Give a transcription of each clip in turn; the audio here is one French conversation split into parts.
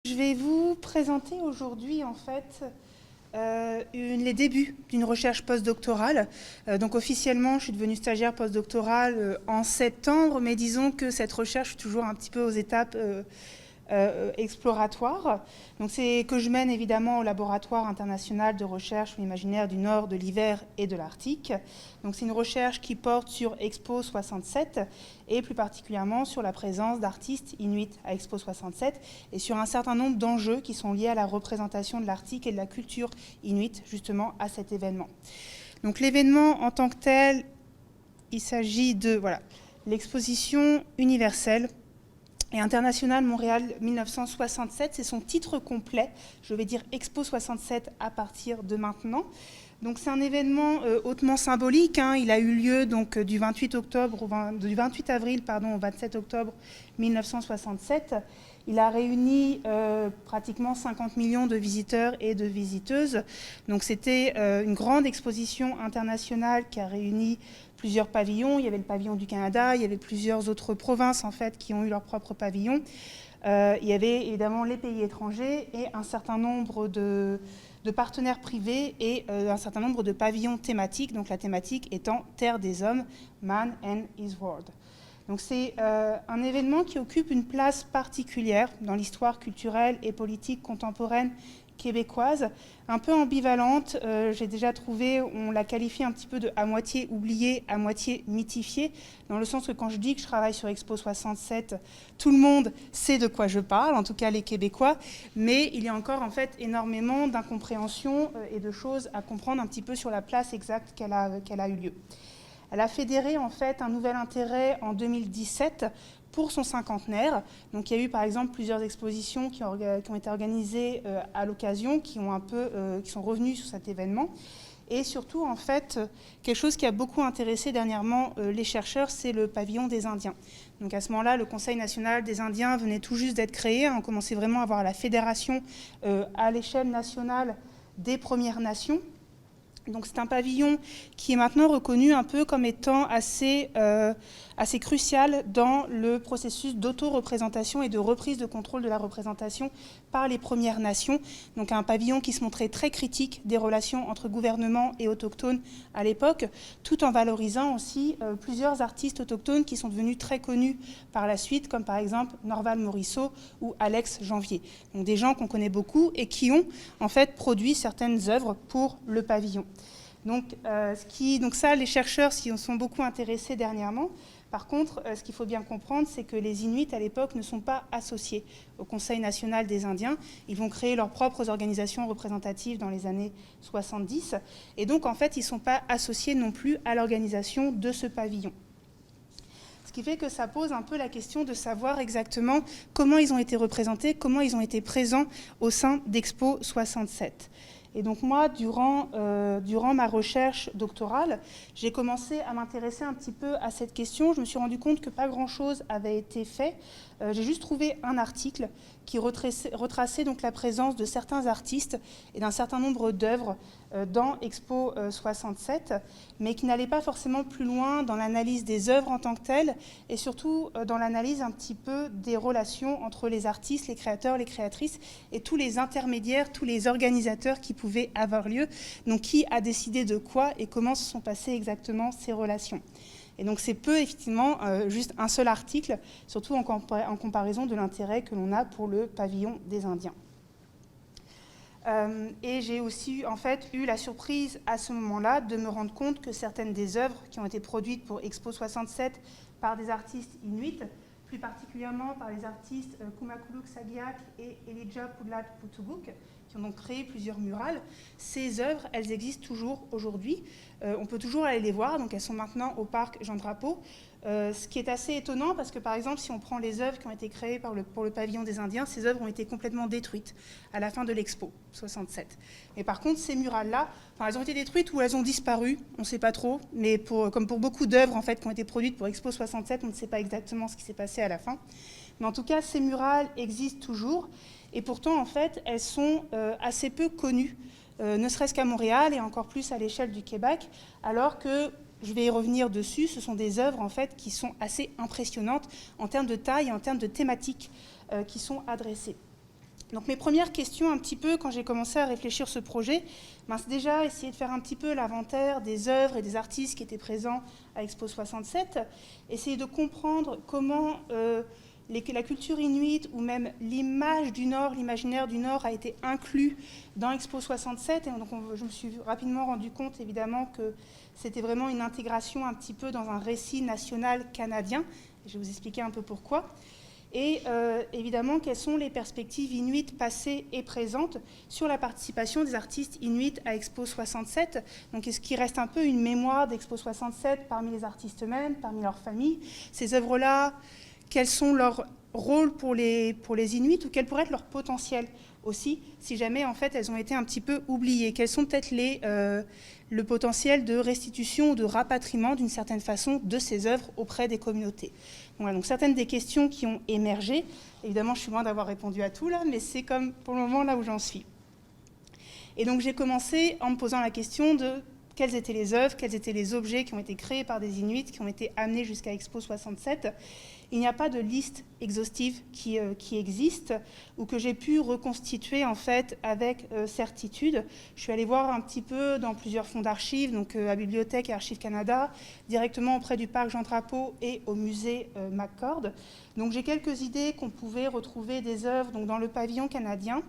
Je vais vous présenter aujourd'hui en fait les débuts d'une recherche postdoctorale. Donc officiellement, je suis devenue stagiaire postdoctorale en septembre, mais disons que cette recherche est toujours un petit peu aux étapes exploratoire. Donc c'est que je mène évidemment au laboratoire international de recherche sur l'imaginaire du Nord, de l'hiver et de l'Arctique. Donc c'est une recherche qui porte sur Expo 67 et plus particulièrement sur la présence d'artistes inuits à Expo 67 et sur un certain nombre d'enjeux qui sont liés à la représentation de l'Arctique et de la culture inuite justement à cet événement. Donc l'événement en tant que tel, il s'agit de l'exposition universelle et internationale Montréal 1967, c'est son titre complet. Je vais dire Expo 67 à partir de maintenant. Donc c'est un événement hautement symbolique. Il a eu lieu donc du 28 avril au 27 octobre 1967. Il a réuni pratiquement 50 millions de visiteurs et de visiteuses. Donc c'était une grande exposition internationale qui a réuni plusieurs pavillons. Il y avait le pavillon du Canada, il y avait plusieurs autres provinces en fait qui ont eu leur propre pavillon. Il y avait évidemment les pays étrangers et un certain nombre de partenaires privés et un certain nombre de pavillons thématiques, donc la thématique étant Terre des hommes, Man and His World. Donc c'est un événement qui occupe une place particulière dans l'histoire culturelle et politique contemporaine québécoise, un peu ambivalente. J'ai déjà trouvé, on la qualifie un petit peu de à moitié oubliée, à moitié mythifiée, dans le sens que quand je dis que je travaille sur Expo 67, tout le monde sait de quoi je parle, en tout cas les Québécois, mais il y a encore en fait énormément d'incompréhension et de choses à comprendre un petit peu sur la place exacte qu'elle a eu lieu. Elle a fédéré en fait un nouvel intérêt en 2017 pour son cinquantenaire. Donc il y a eu par exemple plusieurs expositions qui ont été organisées à l'occasion, qui sont revenues sur cet événement. Et surtout, en fait, quelque chose qui a beaucoup intéressé dernièrement les chercheurs, c'est le pavillon des Indiens. Donc à ce moment-là, le Conseil national des Indiens venait tout juste d'être créé. On commençait vraiment à avoir la fédération à l'échelle nationale des Premières Nations. Donc c'est un pavillon qui est maintenant reconnu un peu comme étant assez crucial dans le processus d'auto-représentation et de reprise de contrôle de la représentation par les Premières Nations. Donc un pavillon qui se montrait très critique des relations entre gouvernement et autochtones à l'époque, tout en valorisant aussi plusieurs artistes autochtones qui sont devenus très connus par la suite, comme par exemple Norval Morisseau ou Alex Janvier. Donc des gens qu'on connaît beaucoup et qui ont en fait produit certaines œuvres pour le pavillon. Donc ça, les chercheurs s'y sont beaucoup intéressés dernièrement. Par contre, ce qu'il faut bien comprendre, c'est que les Inuits, à l'époque, ne sont pas associés au Conseil national des Indiens. Ils vont créer leurs propres organisations représentatives dans les années 70. Et donc, en fait, ils ne sont pas associés non plus à l'organisation de ce pavillon. Ce qui fait que ça pose un peu la question de savoir exactement comment ils ont été représentés, comment ils ont été présents au sein d'Expo 67. Et donc moi, durant ma recherche doctorale, j'ai commencé à m'intéresser un petit peu à cette question. Je me suis rendu compte que pas grand-chose avait été fait. J'ai juste trouvé un article qui retraçait donc la présence de certains artistes et d'un certain nombre d'œuvres dans Expo 67, mais qui n'allait pas forcément plus loin dans l'analyse des œuvres en tant que telles et surtout dans l'analyse un petit peu des relations entre les artistes, les créateurs, les créatrices et tous les intermédiaires, tous les organisateurs qui pouvaient avoir lieu, donc qui a décidé de quoi et comment se sont passées exactement ces relations. Et donc c'est peu, effectivement, juste un seul article, surtout en comparaison de l'intérêt que l'on a pour le pavillon des Indiens. Et j'ai aussi en fait eu la surprise à ce moment-là de me rendre compte que certaines des œuvres qui ont été produites pour Expo 67 par des artistes inuits, plus particulièrement par les artistes Kumakuluk Sagiak et Elijah Pudlat Putubuk, qui ont donc créé plusieurs murales. Ces œuvres, elles existent toujours aujourd'hui. On peut toujours aller les voir, donc elles sont maintenant au parc Jean Drapeau. Ce qui est assez étonnant parce que par exemple si on prend les œuvres qui ont été créées pour le pavillon des Indiens, ces œuvres ont été complètement détruites à la fin de l'Expo 67. Mais par contre ces murales-là, elles ont été détruites ou elles ont disparu, on ne sait pas trop, mais comme pour beaucoup d'œuvres en fait, qui ont été produites pour Expo 67, on ne sait pas exactement ce qui s'est passé à la fin. Mais en tout cas ces murales existent toujours et pourtant en fait elles sont assez peu connues, ne serait-ce qu'à Montréal et encore plus à l'échelle du Québec, alors que je vais y revenir dessus, ce sont des œuvres en fait, qui sont assez impressionnantes en termes de taille et en termes de thématiques qui sont adressées. Donc mes premières questions, un petit peu, quand j'ai commencé à réfléchir ce projet, c'est déjà essayer de faire un petit peu l'inventaire des œuvres et des artistes qui étaient présents à Expo 67, essayer de comprendre comment la culture inuite ou même l'image du Nord, l'imaginaire du Nord a été inclus dans Expo 67. Et donc je me suis rapidement rendu compte, évidemment, que c'était vraiment une intégration un petit peu dans un récit national canadien. Je vais vous expliquer un peu pourquoi. Et évidemment, quelles sont les perspectives inuites passées et présentes sur la participation des artistes inuits à Expo 67. Donc, est-ce qu'il reste un peu une mémoire d'Expo 67 parmi les artistes eux-mêmes, parmi leurs familles? Ces œuvres-là, quels sont leurs rôles pour les Inuits, ou quel pourrait être leur potentiel aussi, si jamais en fait elles ont été un petit peu oubliées? Quels sont peut-être le potentiel de restitution ou de rapatriement d'une certaine façon de ces œuvres auprès des communautés? Voilà, donc certaines des questions qui ont émergé. Évidemment, je suis loin d'avoir répondu à tout là, mais c'est comme pour le moment là où j'en suis. Et donc j'ai commencé en me posant la question de quelles étaient les œuvres, quels étaient les objets qui ont été créés par des Inuits, qui ont été amenés jusqu'à Expo 67. Il n'y a pas de liste exhaustive qui existe ou que j'ai pu reconstituer en fait avec certitude. Je suis allée voir un petit peu dans plusieurs fonds d'archives, donc à Bibliothèque et Archives Canada, directement auprès du parc Jean Drapeau et au musée McCord. Donc j'ai quelques idées qu'on pouvait retrouver des œuvres donc, dans le pavillon canadien.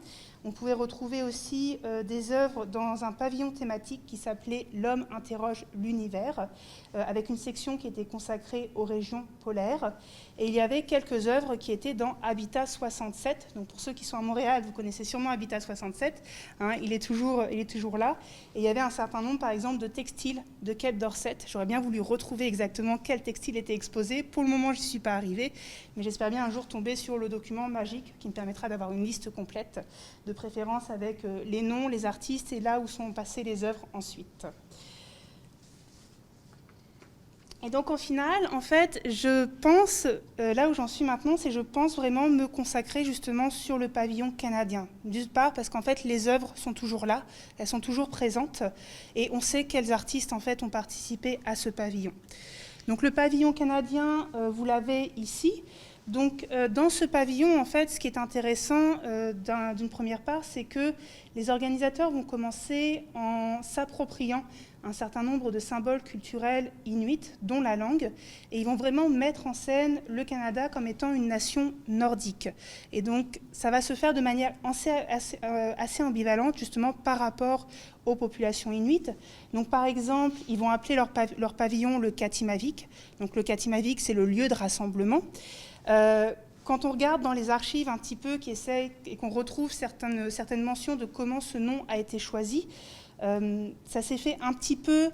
On pouvait retrouver aussi des œuvres dans un pavillon thématique qui s'appelait « L'homme interroge l'univers », avec une section qui était consacrée aux régions polaires. Et il y avait quelques œuvres qui étaient dans Habitat 67. Donc pour ceux qui sont à Montréal, vous connaissez sûrement Habitat 67. Hein, il est toujours là. Et il y avait un certain nombre, par exemple, de textiles de Cape Dorset. J'aurais bien voulu retrouver exactement quel textile était exposé. Pour le moment, je n'y suis pas arrivée. Mais j'espère bien un jour tomber sur le document magique qui me permettra d'avoir une liste complète, de préférence avec les noms, les artistes et là où sont passées les œuvres ensuite. Et donc au final, en fait, je pense, là où j'en suis maintenant, c'est je pense vraiment me consacrer justement sur le pavillon canadien. D'une part parce qu'en fait, les œuvres sont toujours là, elles sont toujours présentes, et on sait quels artistes en fait ont participé à ce pavillon. Donc le pavillon canadien, vous l'avez ici. Donc dans ce pavillon, en fait, ce qui est intéressant d'une première part, c'est que les organisateurs vont commencer en s'appropriant un certain nombre de symboles culturels inuits, dont la langue, et ils vont vraiment mettre en scène le Canada comme étant une nation nordique. Et donc, ça va se faire de manière assez ambivalente, justement, par rapport aux populations inuites. Donc, par exemple, ils vont appeler leur pavillon le Katimavik. Donc, le Katimavik, c'est le lieu de rassemblement. Quand on regarde dans les archives un petit peu qui essayent et qu'on retrouve certaines mentions de comment ce nom a été choisi, ça s'est fait un petit peu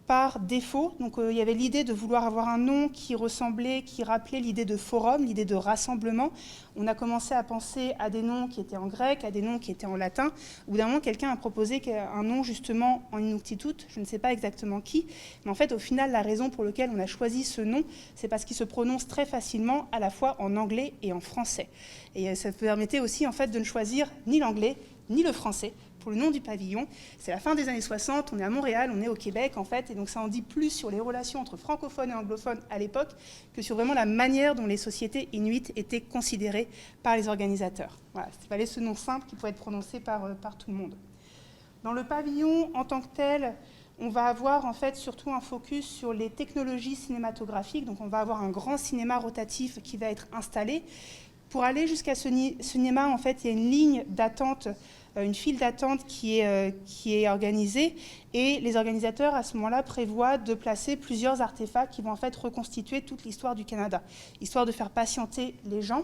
par défaut. Donc il y avait l'idée de vouloir avoir un nom qui ressemblait, qui rappelait l'idée de forum, l'idée de rassemblement. On a commencé à penser à des noms qui étaient en grec, à des noms qui étaient en latin. Au bout d'un moment, quelqu'un a proposé un nom justement en inuktitut, je ne sais pas exactement qui, mais en fait au final la raison pour laquelle on a choisi ce nom, c'est parce qu'il se prononce très facilement à la fois en anglais et en français. Et ça permettait aussi en fait de ne choisir ni l'anglais ni le français pour le nom du pavillon. C'est la fin des années 60, on est à Montréal, on est au Québec en fait, et donc ça en dit plus sur les relations entre francophones et anglophones à l'époque que sur vraiment la manière dont les sociétés inuites étaient considérées par les organisateurs. Voilà, il fallait ce nom simple qui pouvait être prononcé par tout le monde. Dans le pavillon en tant que tel, on va avoir en fait surtout un focus sur les technologies cinématographiques, donc on va avoir un grand cinéma rotatif qui va être installé. Pour aller jusqu'à ce cinéma, en fait, il y a une ligne d'attente, une file d'attente qui est organisée, et les organisateurs, à ce moment-là, prévoient de placer plusieurs artefacts qui vont en fait reconstituer toute l'histoire du Canada, histoire de faire patienter les gens.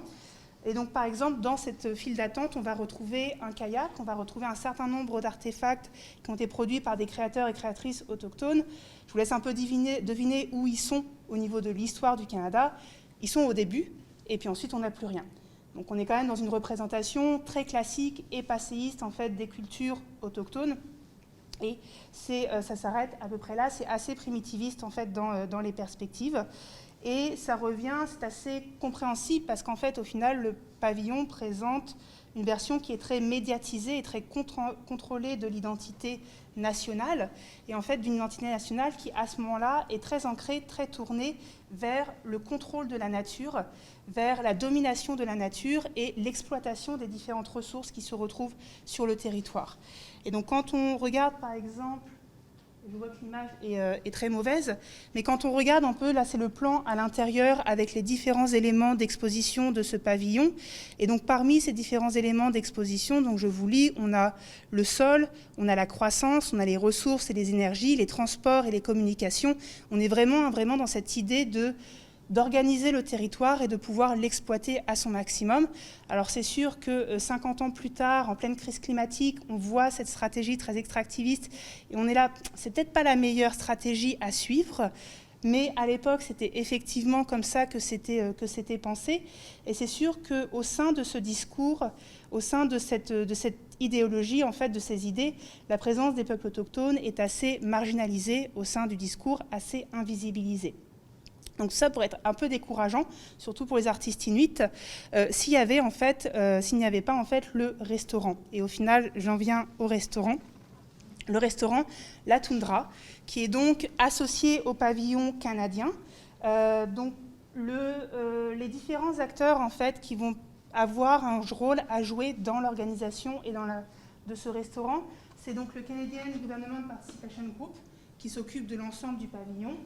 Et donc, par exemple, dans cette file d'attente, on va retrouver un kayak, on va retrouver un certain nombre d'artefacts qui ont été produits par des créateurs et créatrices autochtones. Je vous laisse un peu deviner où ils sont au niveau de l'histoire du Canada. Ils sont au début, et puis ensuite, on n'a plus rien. Donc on est quand même dans une représentation très classique et passéiste en fait, des cultures autochtones. Et ça s'arrête à peu près là, c'est assez primitiviste en fait, dans les perspectives. Et ça revient, c'est assez compréhensible parce qu'en fait, au final, le pavillon présente une version qui est très médiatisée et très contrôlée de l'identité nationale, et en fait d'une identité nationale qui, à ce moment-là, est très ancrée, très tournée vers le contrôle de la nature, vers la domination de la nature et l'exploitation des différentes ressources qui se retrouvent sur le territoire. Et donc quand on regarde, par exemple, je vois que l'image est très mauvaise, mais quand on regarde un peu, là c'est le plan à l'intérieur avec les différents éléments d'exposition de ce pavillon. Et donc parmi ces différents éléments d'exposition, donc je vous lis, on a le sol, on a la croissance, on a les ressources et les énergies, les transports et les communications. On est vraiment dans cette idée d'organiser le territoire et de pouvoir l'exploiter à son maximum. Alors c'est sûr que 50 ans plus tard, en pleine crise climatique, on voit cette stratégie très extractiviste et on est là, c'est peut-être pas la meilleure stratégie à suivre, mais à l'époque c'était effectivement comme ça que c'était pensé. Et c'est sûr qu'au sein de ce discours, au sein de cette idéologie, en fait, de ces idées, la présence des peuples autochtones est assez marginalisée au sein du discours, assez invisibilisée. Donc ça pourrait être un peu décourageant, surtout pour les artistes inuits, s'il n'y avait pas en fait le restaurant. Et au final, j'en viens au restaurant. Le restaurant La Toundra, qui est donc associé au pavillon canadien. Donc les différents acteurs en fait qui vont avoir un rôle à jouer dans l'organisation et de ce restaurant, c'est donc le Canadian Government Participation Group qui s'occupe de l'ensemble du pavillon.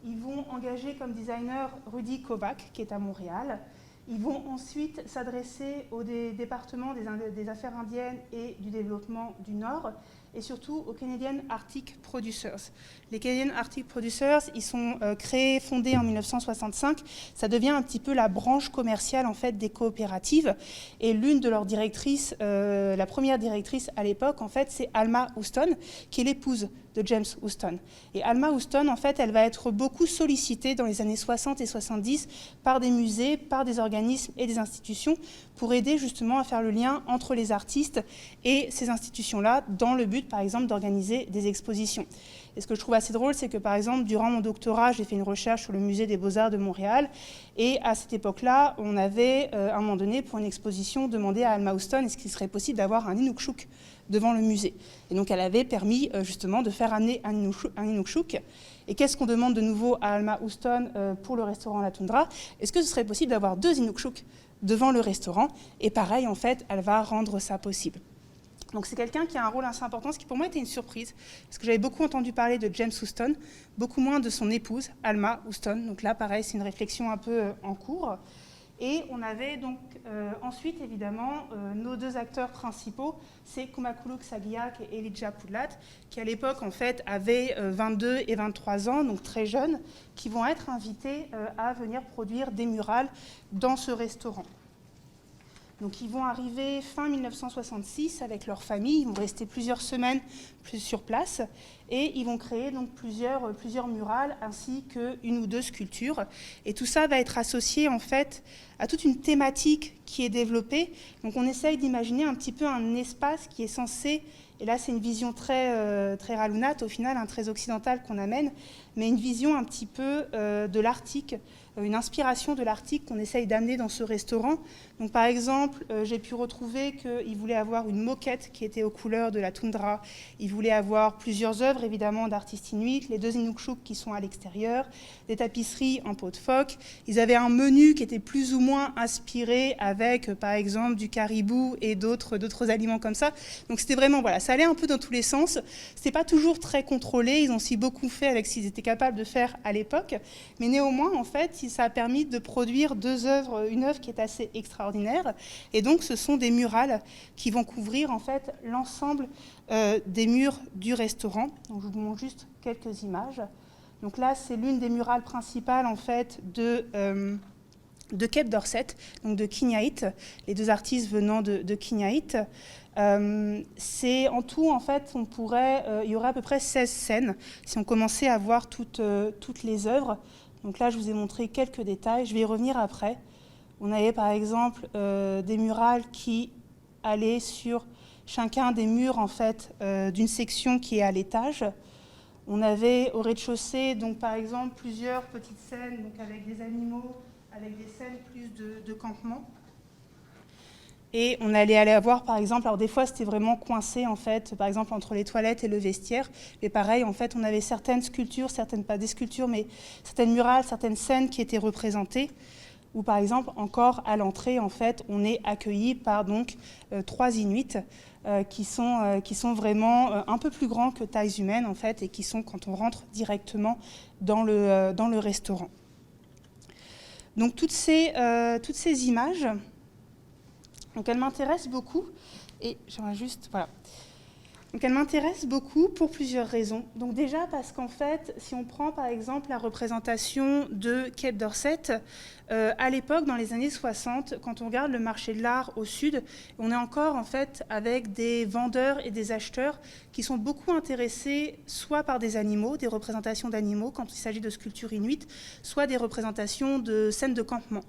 Ils vont engager comme designer Rudy Kovac, qui est à Montréal. Ils vont ensuite s'adresser au département des affaires indiennes et du développement du Nord, et surtout aux Canadian Arctic Producers. Les Canadian Arctic Producers, ils sont fondés en 1965. Ça devient un petit peu la branche commerciale en fait des coopératives. Et l'une de leurs directrices, la première directrice à l'époque, en fait, c'est Alma Houston, qui est l'épouse de James Houston. Et Alma Houston, en fait, elle va être beaucoup sollicitée dans les années 60 et 70 par des musées, par des organismes et des institutions pour aider justement à faire le lien entre les artistes et ces institutions-là dans le but, par exemple, d'organiser des expositions. Et ce que je trouve assez drôle, c'est que, par exemple, durant mon doctorat, j'ai fait une recherche sur le musée des Beaux-Arts de Montréal. Et à cette époque-là, on avait, à un moment donné, pour une exposition, demandé à Alma Houston est-ce qu'il serait possible d'avoir un Inukshuk devant le musée. Et donc, elle avait permis, justement, de faire amener un Inukshuk. Et qu'est-ce qu'on demande de nouveau à Alma Houston pour le restaurant La Toundra? Est-ce que ce serait possible d'avoir 2 Inukshuks devant le restaurant? Et pareil, en fait, elle va rendre ça possible. Donc c'est quelqu'un qui a un rôle assez important, ce qui pour moi était une surprise, parce que j'avais beaucoup entendu parler de James Houston, beaucoup moins de son épouse, Alma Houston. Donc là, pareil, c'est une réflexion un peu en cours. Et on avait donc ensuite, évidemment, nos 2 acteurs principaux, c'est Kumakuluk Sagiak et Elijah Pudlat, qui à l'époque, en fait, avaient 22 et 23 ans, donc très jeunes, qui vont être invités à venir produire des murales dans ce restaurant. Donc ils vont arriver fin 1966 avec leur famille, ils vont rester plusieurs semaines sur place et ils vont créer donc plusieurs murales ainsi qu'une ou 2 sculptures. Et tout ça va être associé en fait à toute une thématique qui est développée. Donc on essaye d'imaginer un petit peu un espace qui est censé, et là c'est une vision très ralounate au final, très occidentale qu'on amène, mais une vision un petit peu de l'Arctique, une inspiration de l'Arctique qu'on essaye d'amener dans ce restaurant. Donc par exemple, j'ai pu retrouver qu'ils voulaient avoir une moquette qui était aux couleurs de la toundra, ils voulaient avoir plusieurs œuvres évidemment d'artistes inuits, les 2 Inukshuks qui sont à l'extérieur, des tapisseries en peau de phoque, ils avaient un menu qui était plus ou moins inspiré avec par exemple du caribou et d'autres aliments comme ça. Donc c'était vraiment, voilà, ça allait un peu dans tous les sens, c'était pas toujours très contrôlé, ils ont aussi beaucoup fait avec ce qu'ils étaient capables de faire à l'époque, mais néanmoins en fait ça a permis de produire 2 œuvres, une œuvre qui est assez extraordinaire, et donc ce sont des murales qui vont couvrir en fait l'ensemble des murs du restaurant. Donc je vous montre juste quelques images. Donc là c'est l'une des murales principales en fait de Cape Dorset, donc de Kinyaït, les 2 artistes venant de Kinyaït. C'est en tout, en fait, il y aurait à peu près 16 scènes si on commençait à voir toutes les œuvres. Donc là, je vous ai montré quelques détails, je vais y revenir après. On avait par exemple des murales qui allaient sur chacun des murs en fait, d'une section qui est à l'étage. On avait au rez-de-chaussée, donc par exemple, plusieurs petites scènes donc avec des animaux, avec des scènes plus de campement. Et on allait aller voir, par exemple, alors des fois c'était vraiment coincé en fait, par exemple entre les toilettes et le vestiaire. Mais pareil, en fait, on avait certaines sculptures, certaines pas des sculptures, mais certaines murales, certaines scènes qui étaient représentées. Ou par exemple, encore à l'entrée, en fait, on est accueilli par donc 3 Inuits qui sont vraiment un peu plus grands que tailles humaines en fait, et qui sont quand on rentre directement dans le restaurant. Donc toutes ces images. Donc elle m'intéresse beaucoup, et j'aimerais juste, voilà. Donc elle m'intéresse beaucoup pour plusieurs raisons. Donc déjà parce qu'en fait, si on prend par exemple la représentation de Cape Dorset, à l'époque, dans les années 60, quand on regarde le marché de l'art au sud, on est encore en fait avec des vendeurs et des acheteurs qui sont beaucoup intéressés soit par des animaux, des représentations d'animaux quand il s'agit de sculptures inuites, soit des représentations de scènes de campement.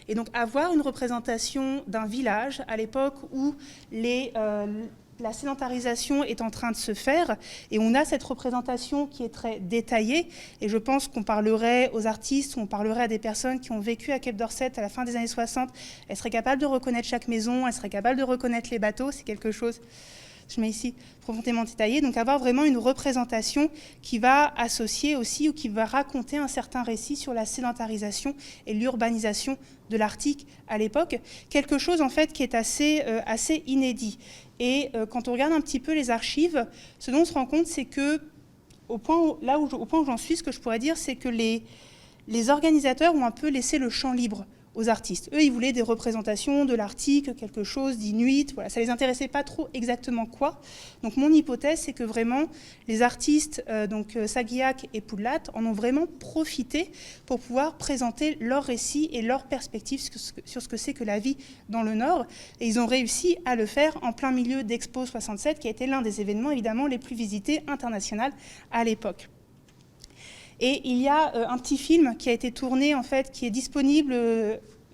Et donc avoir une représentation d'un village à l'époque où la sédentarisation est en train de se faire et on a cette représentation qui est très détaillée, et je pense qu'on parlerait aux artistes ou on parlerait à des personnes qui ont vécu à Cape Dorset à la fin des années 60, elles seraient capables de reconnaître chaque maison, elles seraient capables de reconnaître les bateaux, c'est quelque chose, je mets ici, profondément détaillé, donc avoir vraiment une représentation qui va associer aussi ou qui va raconter un certain récit sur la sédentarisation et l'urbanisation de l'Arctique à l'époque, quelque chose en fait qui est assez inédit. Et quand on regarde un petit peu les archives, ce dont on se rend compte, c'est que, au point où j'en suis, ce que je pourrais dire, c'est que les organisateurs ont un peu laissé le champ libre aux artistes. Eux, ils voulaient des représentations de l'Arctique, quelque chose d'inuit, voilà, ça ne les intéressait pas trop exactement quoi. Donc mon hypothèse, c'est que vraiment, les artistes, Saguiac et Poulat, en ont vraiment profité pour pouvoir présenter leurs récits et leurs perspectives sur ce que c'est que la vie dans le Nord. Et ils ont réussi à le faire en plein milieu d'Expo 67, qui a été l'un des événements, évidemment, les plus visités internationaux à l'époque. Et il y a un petit film qui a été tourné, en fait, qui est disponible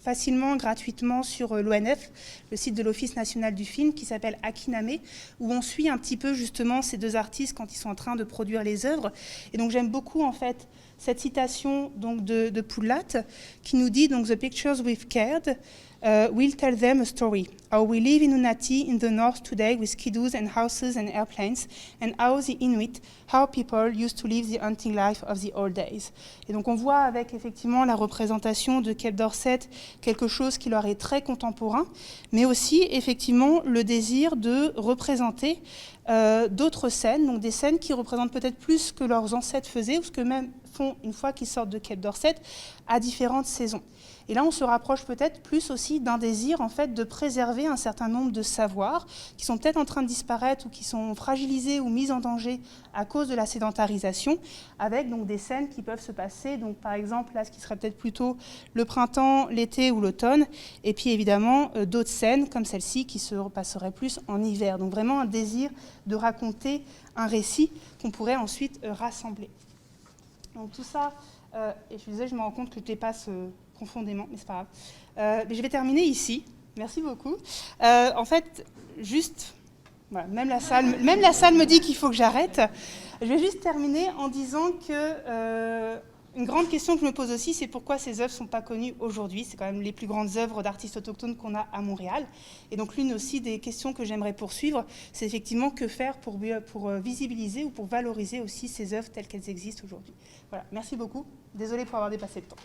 facilement, gratuitement sur l'ONF, le site de l'Office national du film, qui s'appelle Akiname, où on suit un petit peu justement ces deux artistes quand ils sont en train de produire les œuvres. Et donc j'aime beaucoup en fait cette citation donc, de Poulat qui nous dit donc « The pictures we've cared will tell them a story. How we live in Unati in the north today with skidoos and houses and airplanes, and how the Inuit, how people used to live the hunting life of the old days. » Et donc on voit avec effectivement la représentation de Cape Dorset quelque chose qui leur est très contemporain, mais aussi effectivement le désir de représenter d'autres scènes, donc des scènes qui représentent peut-être plus ce que leurs ancêtres faisaient ou ce que même font une fois qu'ils sortent de Cape Dorset à différentes saisons. Et là, on se rapproche peut-être plus aussi d'un désir en fait, de préserver un certain nombre de savoirs qui sont peut-être en train de disparaître ou qui sont fragilisés ou mis en danger à cause de la sédentarisation, avec donc, des scènes qui peuvent se passer, donc, par exemple, là, ce qui serait peut-être plutôt le printemps, l'été ou l'automne, et puis évidemment d'autres scènes comme celle-ci qui se passeraient plus en hiver. Donc vraiment un désir de raconter un récit qu'on pourrait ensuite rassembler. Donc tout ça, et je disais, je me rends compte que je dépasse profondément, mais c'est pas grave. Mais je vais terminer ici. Merci beaucoup. En fait, juste, voilà, même la salle me dit qu'il faut que j'arrête. Je vais juste terminer en disant que une grande question que je me pose aussi, c'est pourquoi ces œuvres ne sont pas connues aujourd'hui. C'est quand même les plus grandes œuvres d'artistes autochtones qu'on a à Montréal. Et donc l'une aussi des questions que j'aimerais poursuivre, c'est effectivement que faire pour visibiliser ou pour valoriser aussi ces œuvres telles qu'elles existent aujourd'hui. Voilà, merci beaucoup. Désolée pour avoir dépassé le temps.